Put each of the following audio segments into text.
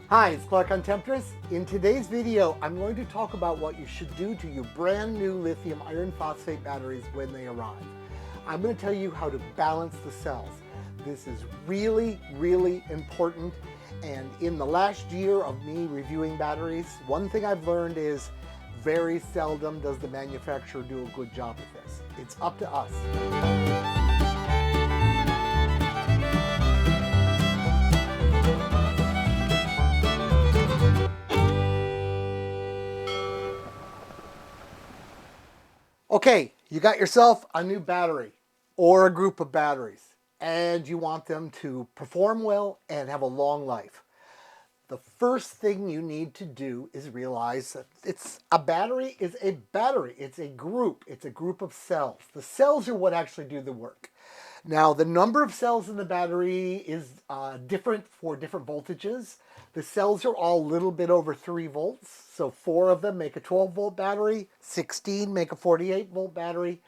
Hi, it's Clark on Temptress. In today's video, I'm going to talk about what you should do to your brand new lithium iron phosphate batteries when they arrive. I'm going to tell you how to balance the cells. This is really, really important. And in the last year of me reviewing batteries, one thing I've learned is very seldom does the manufacturer do a good job of this. It's up to us. Okay, you got yourself a new battery or a group of batteries, and you want them to perform well and have a long life. The first thing you need to do is realize that a battery is a battery. It's a group of cells. The cells are what actually do the work. Now, the number of cells in the battery is different for different voltages. The cells are all a little bit over 3 volts. So 4 of them make a 12-volt battery, 16 make a 48-volt battery.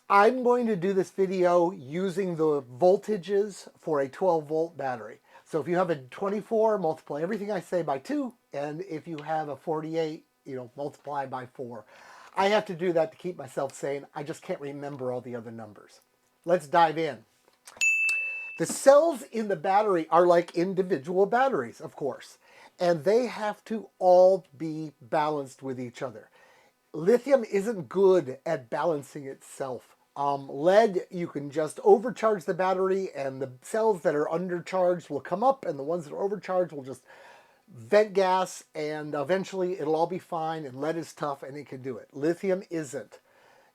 I'm going to do this video using the voltages for a 12-volt battery. So if you have a 24, multiply everything I say by 2, and if you have a 48, multiply by 4. I have to do that to keep myself sane. I just can't remember all the other numbers. Let's dive in. The cells in the battery are like individual batteries, of course, and they have to all be balanced with each other. Lithium isn't good at balancing itself. Lead, you can just overcharge the battery and the cells that are undercharged will come up and the ones that are overcharged will just vent gas and eventually it'll all be fine, and lead is tough and it can do it. Lithium isn't.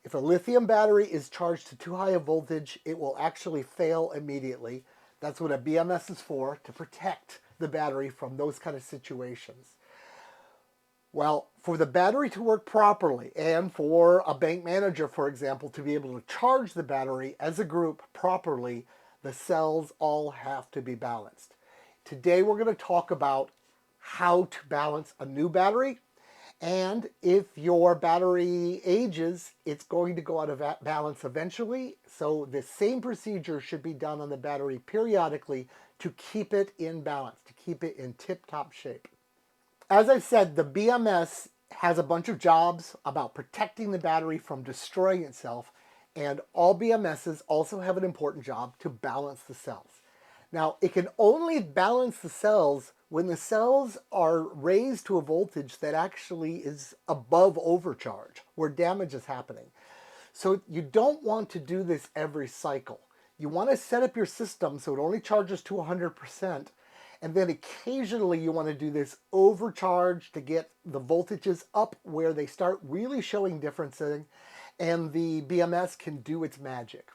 If a lithium battery is charged to too high a voltage, it will actually fail immediately. That's what a BMS is for, to protect the battery from those kind of situations. Well, for the battery to work properly and for a BankManager, for example, to be able to charge the battery as a group properly, the cells all have to be balanced. Today we're going to talk about how to balance a new battery. And if your battery ages, it's going to go out of balance eventually. So the same procedure should be done on the battery periodically to keep it in balance, to keep it in tip-top shape. As I've said, the BMS has a bunch of jobs about protecting the battery from destroying itself, and all BMSs also have an important job to balance the cells. Now, it can only balance the cells when the cells are raised to a voltage that actually is above overcharge, where damage is happening. So you don't want to do this every cycle. You want to set up your system so it only charges to 100%, and then occasionally you want to do this overcharge to get the voltages up where they start really showing differences, and the BMS can do its magic.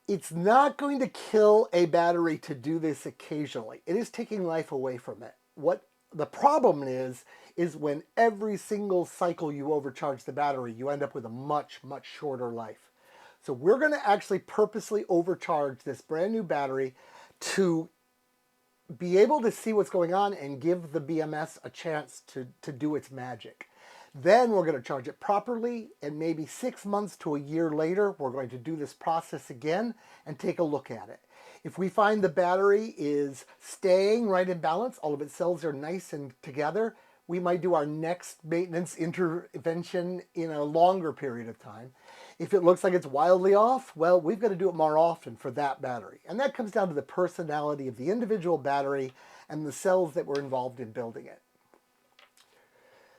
It's not going to kill a battery to do this occasionally. It is taking life away from it. What the problem is when every single cycle you overcharge the battery, you end up with a much, much shorter life. So we're going to actually purposely overcharge this brand new battery to be able to see what's going on and give the BMS a chance to do its magic. Then we're going to charge it properly, and maybe 6 months to a year later, we're going to do this process again and take a look at it. If we find the battery is staying right in balance, all of its cells are nice and together, we might do our next maintenance intervention in a longer period of time. If it looks like it's wildly off, well, we've got to do it more often for that battery. And that comes down to the personality of the individual battery and the cells that were involved in building it.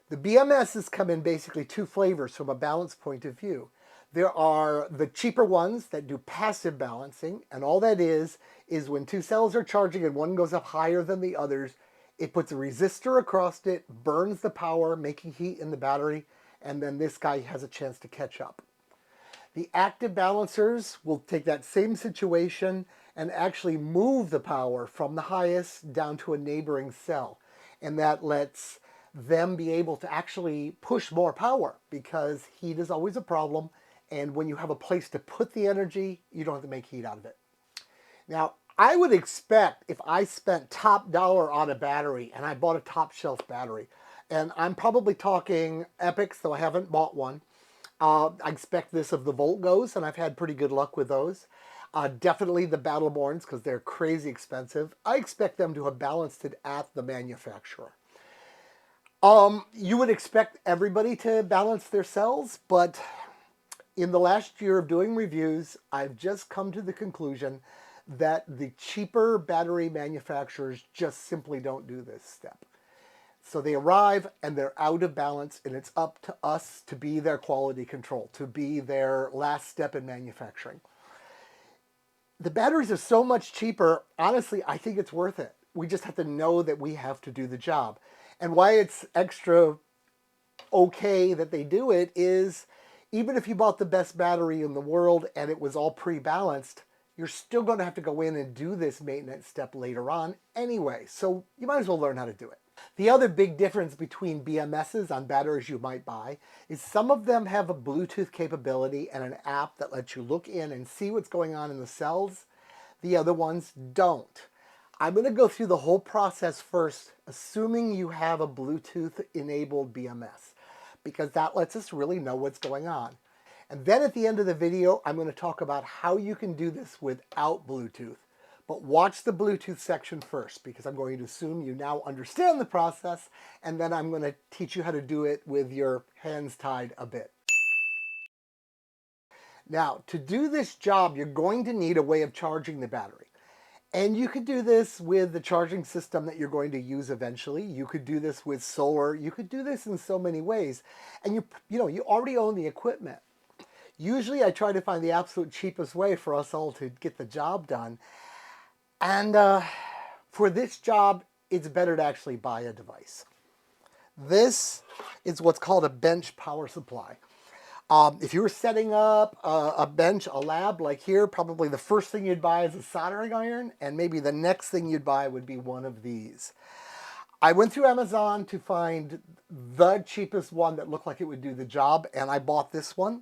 The BMSs come in basically 2 flavors from a balance point of view. There are the cheaper ones that do passive balancing, and all that is when 2 cells are charging and one goes up higher than the others, it puts a resistor across it, burns the power, making heat in the battery, and then this guy has a chance to catch up. The active balancers will take that same situation and actually move the power from the highest down to a neighboring cell, and that lets them be able to actually push more power, because heat is always a problem, and when you have a place to put the energy, you don't have to make heat out of it. Now, I would expect if I spent top dollar on a battery and I bought a top shelf battery, and I'm probably talking Epics, though I haven't bought one. I expect this of the Voltgos, and I've had pretty good luck with those. Definitely the Battleborns because they're crazy expensive. I expect them to have balanced it at the manufacturer. You would expect everybody to balance their cells, but in the last year of doing reviews, I've just come to the conclusion that the cheaper battery manufacturers just simply don't do this step. So they arrive and they're out of balance, and it's up to us to be their quality control, to be their last step in manufacturing. The batteries are so much cheaper. Honestly, I think it's worth it. We just have to know that we have to do the job. And why it's extra okay that they do it is even if you bought the best battery in the world and it was all pre-balanced, you're still going to have to go in and do this maintenance step later on anyway. So you might as well learn how to do it. The other big difference between BMSs on batteries you might buy is some of them have a Bluetooth capability and an app that lets you look in and see what's going on in the cells. The other ones don't. I'm going to go through the whole process first, assuming you have a Bluetooth enabled BMS, because that lets us really know what's going on. And then at the end of the video, I'm going to talk about how you can do this without Bluetooth. But watch the Bluetooth section first, because I'm going to assume you now understand the process, and then I'm going to teach you how to do it with your hands tied a bit. Now, to do this job, you're going to need a way of charging the battery. And you could do this with the charging system that you're going to use eventually. You could do this with solar. You could do this in so many ways. And you already own the equipment. Usually I try to find the absolute cheapest way for us all to get the job done. And for this job, it's better to actually buy a device. This is what's called a bench power supply. If you were setting up a bench, a lab like here, probably the first thing you'd buy is a soldering iron, and maybe the next thing you'd buy would be one of these. I went through Amazon to find the cheapest one that looked like it would do the job, and I bought this one.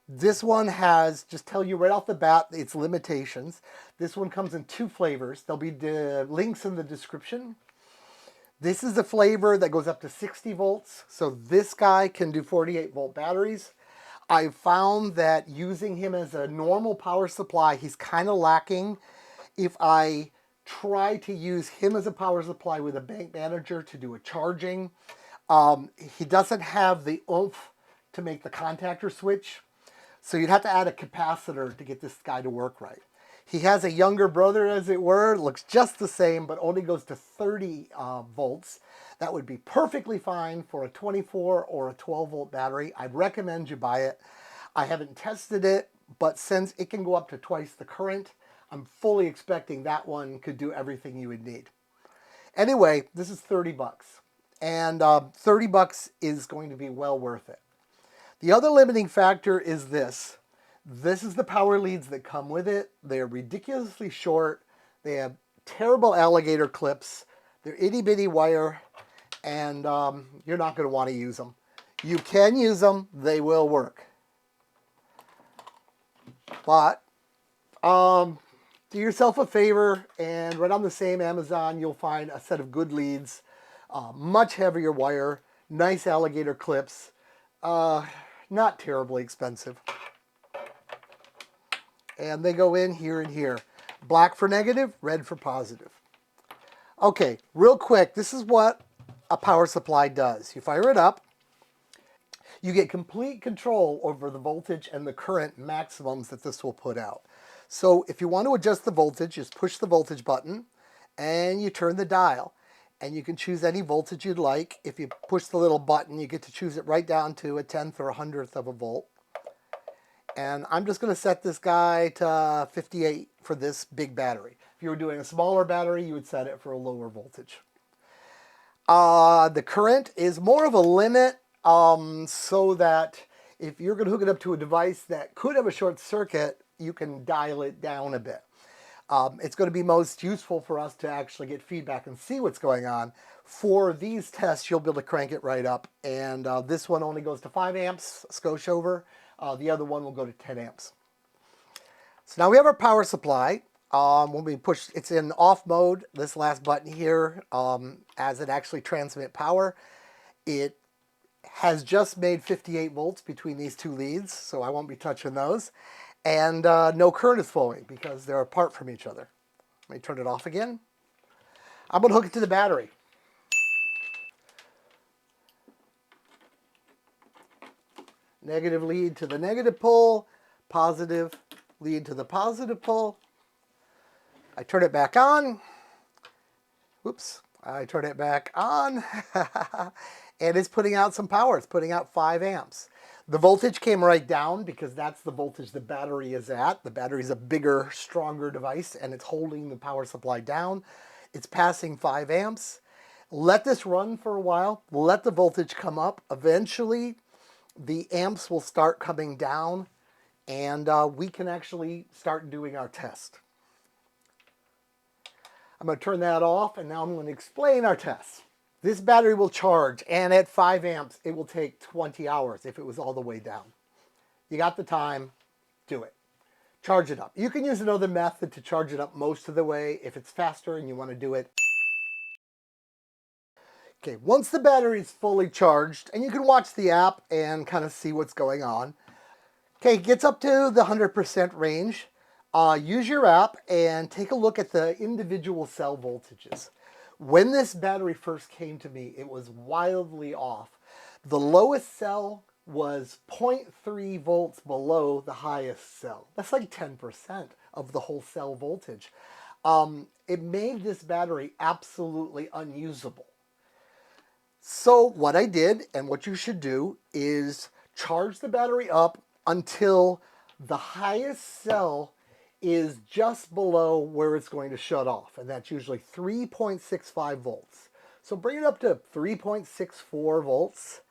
This one has, just tell you right off the bat, its limitations. This one comes in 2 flavors. There'll be the links in the description. This is the flavor that goes up to 60 volts. So this guy can do 48 volt batteries. I found that using him as a normal power supply, he's kind of lacking. If I try to use him as a power supply with a BankManager to do a charging, he doesn't have the oomph to make the contactor switch. So you'd have to add a capacitor to get this guy to work right. He has a younger brother, as it were, looks just the same, but only goes to 30 volts. That would be perfectly fine for a 24 or a 12 volt battery. I'd recommend you buy it. I haven't tested it, but since it can go up to twice the current, I'm fully expecting that one could do everything you would need. Anyway, this is 30 bucks. And 30 bucks is going to be well worth it. The other limiting factor is this. This is the power leads that come with it. They're ridiculously short. They have terrible alligator clips. They're itty bitty wire, and you're not going to want to use them. You can use them. They will work. But do yourself a favor, and right on the same Amazon, you'll find a set of good leads, much heavier wire, nice alligator clips, not terribly expensive. And they go in here and here. Black for negative, red for positive. Okay, real quick, this is what a power supply does. You fire it up. You get complete control over the voltage and the current maximums that this will put out. So if you want to adjust the voltage, just push the voltage button and you turn the dial. And you can choose any voltage you'd like. If you push the little button, you get to choose it right down to a 1/10 or a 100th of a volt. And I'm just going to set this guy to 58 for this big battery. If you were doing a smaller battery, you would set it for a lower voltage. The current is more of a limit so that if you're going to hook it up to a device that could have a short circuit, you can dial it down a bit. It's going to be most useful for us to actually get feedback and see what's going on. For these tests, you'll be able to crank it right up. And this one only goes to 5 amps, skosh over. The other one will go to 10 amps. So now we have our power supply. When we push, it's in off mode, this last button here, as it actually transmits power. It has just made 58 volts between these 2 leads, so I won't be touching those. and no current is flowing because they're apart from each other. Let me turn it off again. I'm going to hook it to the battery. Negative lead to the negative pole, positive lead to the positive pole. I turn it back on. Whoops. I turn it back on. And it's putting out some power. It's putting out 5 amps. The voltage came right down because that's the voltage the battery is at. The battery is a bigger, stronger device, and it's holding the power supply down. It's passing 5 amps. Let this run for a while. Let the voltage come up. Eventually, the amps will start coming down, and we can actually start doing our test. I'm going to turn that off, and now I'm going to explain our test. This battery will charge, and at 5 amps, it will take 20 hours if it was all the way down. You got the time, do it. Charge it up. You can use another method to charge it up most of the way if it's faster and you want to do it. Okay, once the battery is fully charged, and you can watch the app and kind of see what's going on. Okay, it gets up to the 100% range. Use your app and take a look at the individual cell voltages. When this battery first came to me, it was wildly off. The lowest cell was 0.3 volts below the highest cell. That's like 10% of the whole cell voltage. It made this battery absolutely unusable. So what I did, and what you should do, is charge the battery up until the highest cell is just below where it's going to shut off, and that's usually 3.65 volts. So bring it up to 3.64 volts,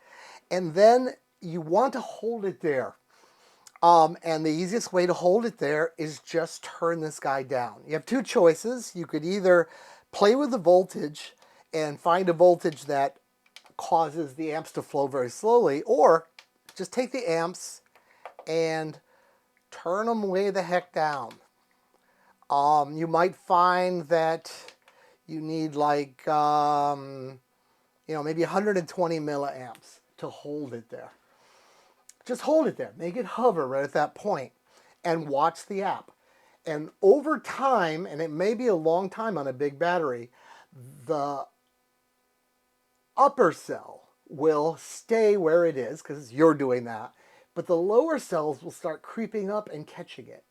and then you want to hold it there. And the easiest way to hold it there is just turn this guy down. You have 2 choices. You could either play with the voltage and find a voltage that causes the amps to flow very slowly, or just take the amps and turn them way the heck down. You might find that you need like, maybe 120 milliamps to hold it there. Just hold it there. Make it hover right at that point and watch the app. And over time, and it may be a long time on a big battery, the upper cell will stay where it is because you're doing that, but the lower cells will start creeping up and catching it.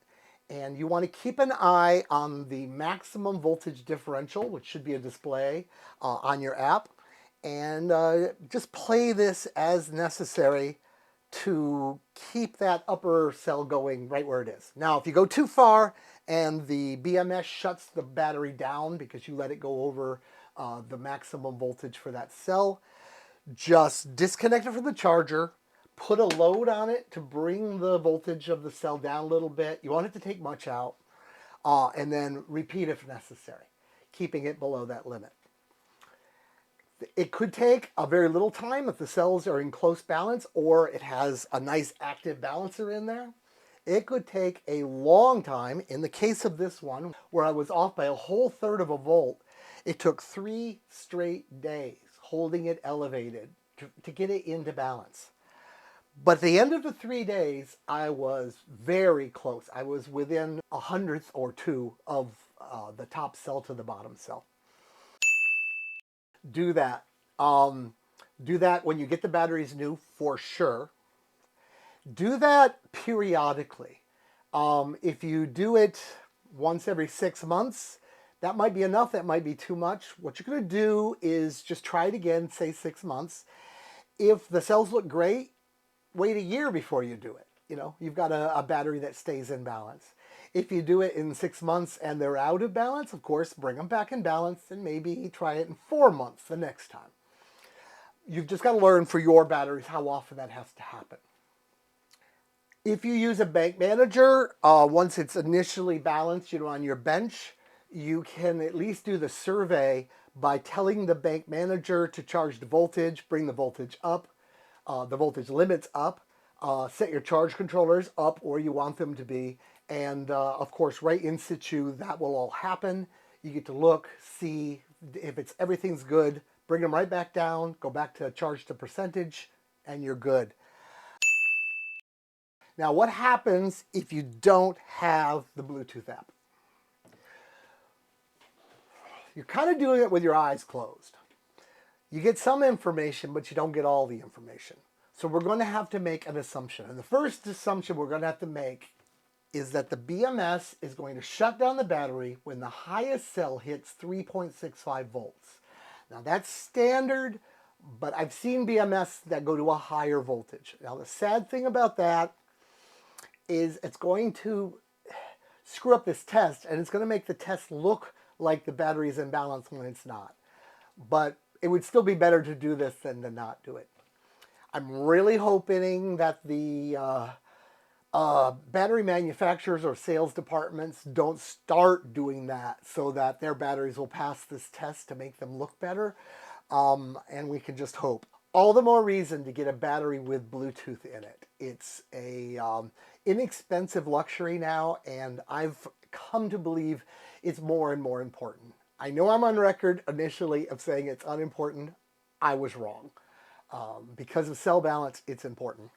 And you want to keep an eye on the maximum voltage differential, which should be a display on your app, and just play this as necessary to keep that upper cell going right where it is. Now, if you go too far and the BMS shuts the battery down because you let it go over the maximum voltage for that cell, just disconnect it from the charger, put a load on it to bring the voltage of the cell down a little bit. You want it to take much out, and then repeat if necessary, keeping it below that limit. It could take a very little time if the cells are in close balance or it has a nice active balancer in there. It could take a long time. In the case of this one, where I was off by a whole third of a volt, it took 3 straight days holding it elevated to get it into balance. But at the end of the 3 days, I was very close. I was within 1/100th or 2 of the top cell to the bottom cell. Do that. Do that when you get the batteries new, for sure. Do that periodically. If you do it once every 6 months, that might be enough. That might be too much. What you're going to do is just try it again, say 6 months. If the cells look great, wait a year before you do it. You've got a battery that stays in balance. If you do it in 6 months and they're out of balance, of course, bring them back in balance and maybe try it in 4 months the next time. You've just got to learn for your batteries how often that has to happen. If you use a BankManager, once it's initially balanced, on your bench, you can at least do the survey by telling the BankManager to charge the voltage, bring the voltage up, the voltage limits up, set your charge controllers up where you want them to be, and of course, right in situ, that will all happen. You get to look, see if everything's good, bring them right back down, go back to charge to percentage, and you're good. Now, what happens if you don't have the Bluetooth app? You're kind of doing it with your eyes closed. You get some information, but you don't get all the information. So we're going to have to make an assumption. And the first assumption we're going to have to make is that the BMS is going to shut down the battery when the highest cell hits 3.65 volts. Now that's standard, but I've seen BMS that go to a higher voltage. Now the sad thing about that is it's going to screw up this test, and it's going to make the test look like the battery is in balance when it's not. But it would still be better to do this than to not do it. I'm really hoping that the battery manufacturers or sales departments don't start doing that so that their batteries will pass this test to make them look better. And we can just hope. All the more reason to get a battery with Bluetooth in it. It's a inexpensive luxury now, and I've come to believe it's more and more important. I know I'm on record initially of saying it's unimportant. I was wrong. Because of cell balance, it's important.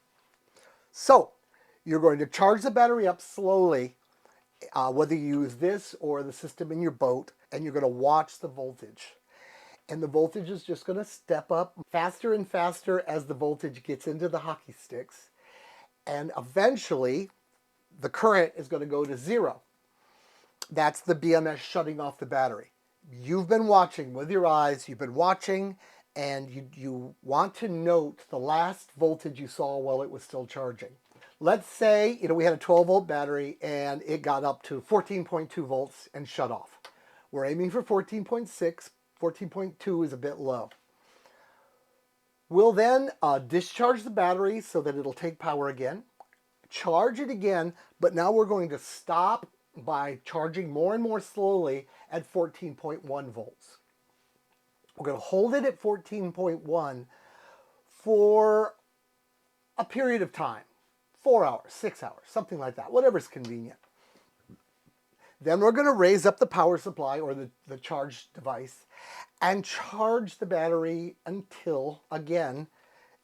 So you're going to charge the battery up slowly, whether you use this or the system in your boat, and you're going to watch the voltage. And the voltage is just going to step up faster and faster as the voltage gets into the hockey sticks. And eventually, the current is going to go to zero. That's the BMS shutting off the battery. You've been watching with your eyes, you've been watching, and you want to note the last voltage you saw while it was still charging. Let's say, we had a 12-volt battery and it got up to 14.2 volts and shut off. We're aiming for 14.6. 14.2 is a bit low. We'll then discharge the battery so that it'll take power again, charge it again, but now we're going to stop by charging more and more slowly at 14.1 volts. We're going to hold it at 14.1 for a period of time, 4 hours, 6 hours, something like that, whatever's convenient. Then we're going to raise up the power supply or the charge device and charge the battery until, again,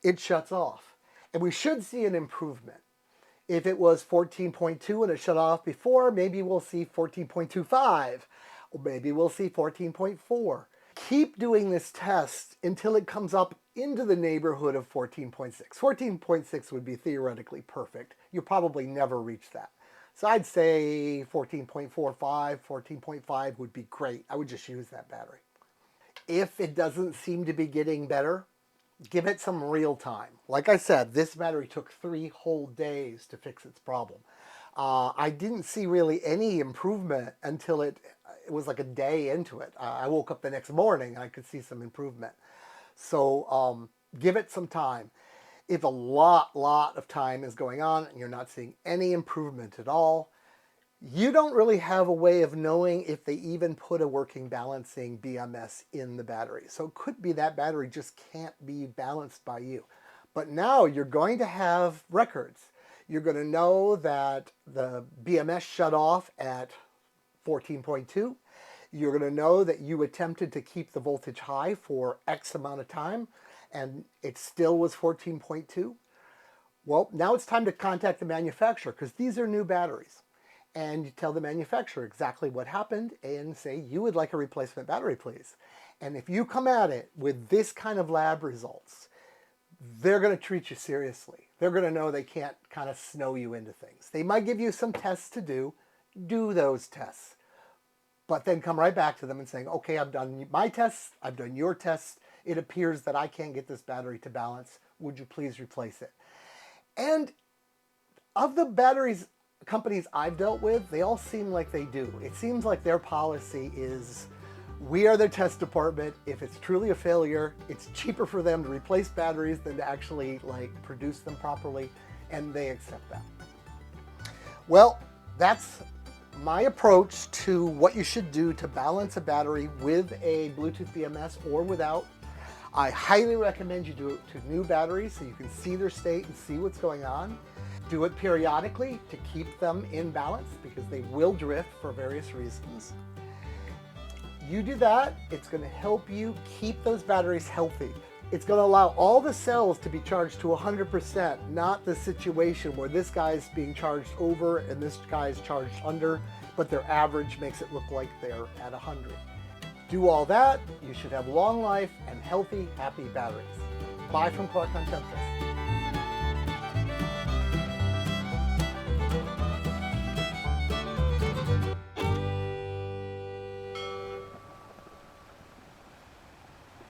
it shuts off. And we should see an improvement. If it was 14.2 and it shut off before, maybe we'll see 14.25, or maybe we'll see 14.4. Keep doing this test until it comes up into the neighborhood of 14.6. 14.6 would be theoretically perfect. You'll probably never reach that. So I'd say 14.45, 14.5 would be great. I would just use that battery. If it doesn't seem to be getting better, give it some real time. Like I said, this battery took 3 whole days to fix its problem. I didn't see really any improvement until it was like a day into it. I woke up the next morning and I could see some improvement. So give it some time. If a lot of time is going on and you're not seeing any improvement at all, you don't really have a way of knowing if they even put a working balancing BMS in the battery. So it could be that battery just can't be balanced by you. But now you're going to have records. You're going to know that the BMS shut off at 14.2. You're going to know that you attempted to keep the voltage high for X amount of time and it still was 14.2. Well, now it's time to contact the manufacturer because these are new batteries. And you tell the manufacturer exactly what happened and say, you would like a replacement battery, please. And if you come at it with this kind of lab results, they're going to treat you seriously. They're going to know they can't kind of snow you into things. They might give you some tests to do those tests. But then come right back to them and saying, okay, I've done my tests, I've done your tests. It appears that I can't get this battery to balance. Would you please replace it? And of the batteries companies I've dealt with, they all seem like they do. It seems like their policy is, we are their test department. If it's truly a failure, it's cheaper for them to replace batteries than to actually produce them properly, and they accept that. Well, that's my approach to what you should do to balance a battery with a Bluetooth BMS or without. I highly recommend you do it to new batteries so you can see their state and see what's going on. Do it periodically to keep them in balance because they will drift for various reasons. You do that, it's going to help you keep those batteries healthy. It's going to allow all the cells to be charged to 100%, not the situation where this guy's being charged over and this guy's charged under, but their average makes it look like they're at 100. Do all that, you should have long life and healthy, happy batteries. Bye from Clark on Tempest.